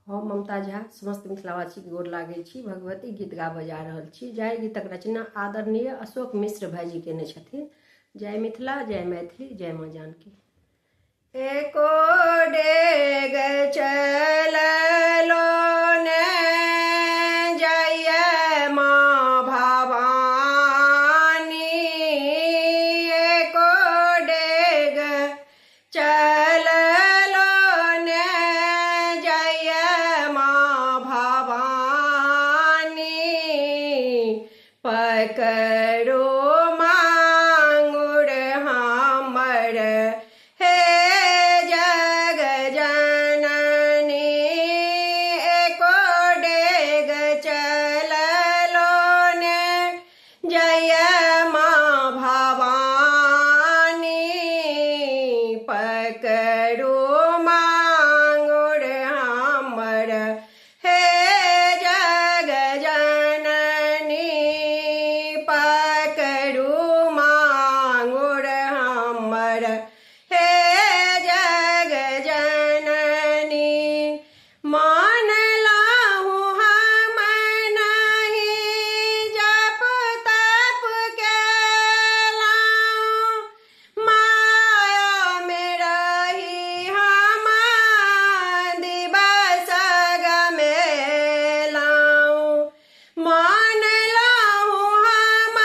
हम ममता झा समस्त मिथिलावासी के गोर लागै छी। भगवती गीत गाबऽ जा रहल छी। जय गीतक रचना आदरणीय अशोक मिश्र भाईजी केने छथिन। जय मिथिला, जय मैथिली, जय माँ जानकी। एको डेग चललो ने जय माँ भवानी, एको डेग चललो ने जय माँ भवानी, पकड़ो मांगुर हमर हे जग जननी, एको डेग चललो ने जय माँ भवानी, पकड़ो मांगुर हमर हे जग जननी, पकड़ो मांगुर हमर हे जग जननी। मान लाहू हम नहीं जप तप केलाऊं, माया में रही हम दिवस गमेलाऊं। मान लाहू हम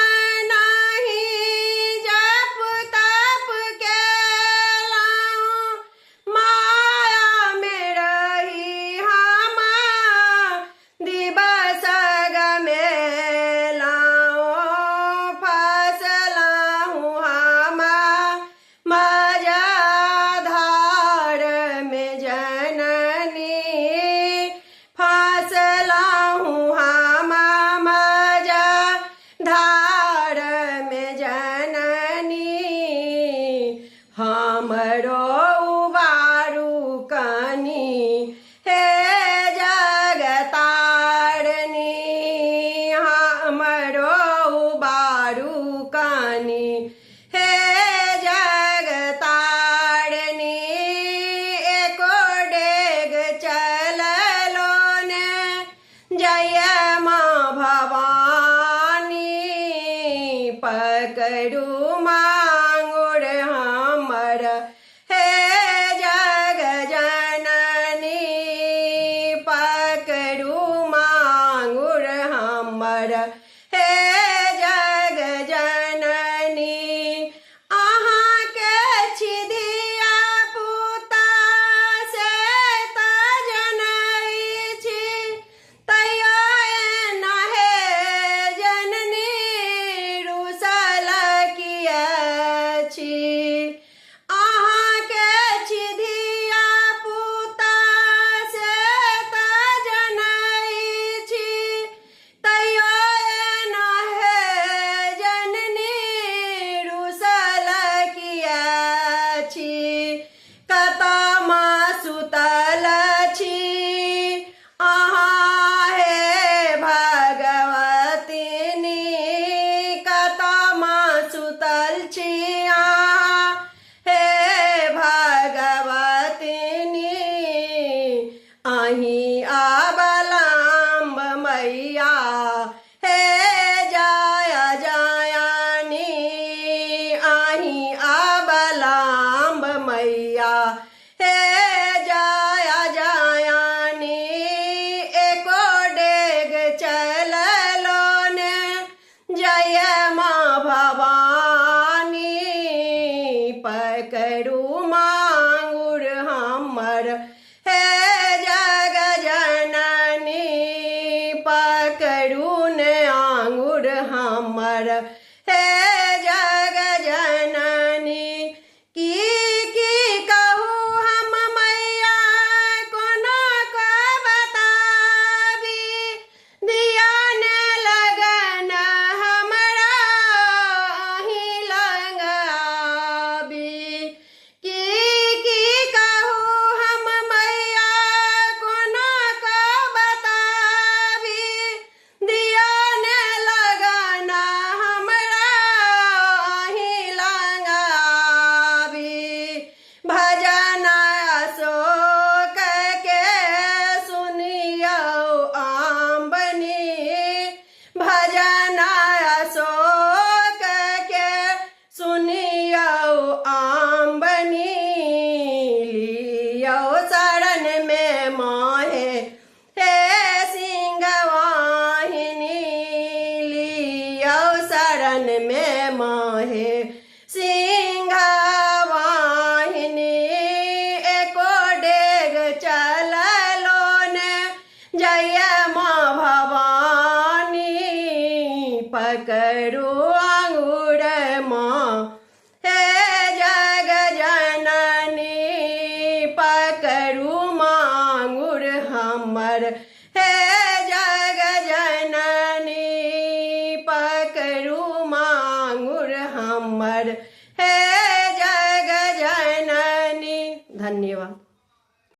नहीं जप तप केलाऊं, माया में रही हम दिवस गमेलाऊं। फसलाहू हम मजाधार में जननी, फसलाहू हम मजाधार में जननी, हमरो उबारू कनी हे जगतारनी, हमरो उबारू कनी हे जगतारनी, एको डेग चललो ने जय माँ भवानी, पकड़ू मांगुर हमर हे जग जननी, पकड़ू मांगुर हमर हे जग जननी। अहाँ के छी धिया पुता से त जनई छी, तैयो एना हे जननी रुसल किया छी। अहाँ के छी धिया पुता से त जनई छी, तैयो एना हे जननी रुसल किया छी। कतमा सुतल छी अहाँ हे भगवतीनी, कतमा सुतल छी अहाँ हे भगवतीनी, अहीं अबलम्ब मैया हे जय जयानी, अहीं अबलम्ब मैया हे जय जयानी, एको डेग चललो ने जय माँ भवानी, पकड़ू मांगुर हमर हे जग जननी, पकड़ू ने आंगुर हमर हे जग जननी। की कहू हम मैया कोना का बताबी, दिया ने लगन हमरा अहीं लग आबी। की कहू हम मैया कोना का हमर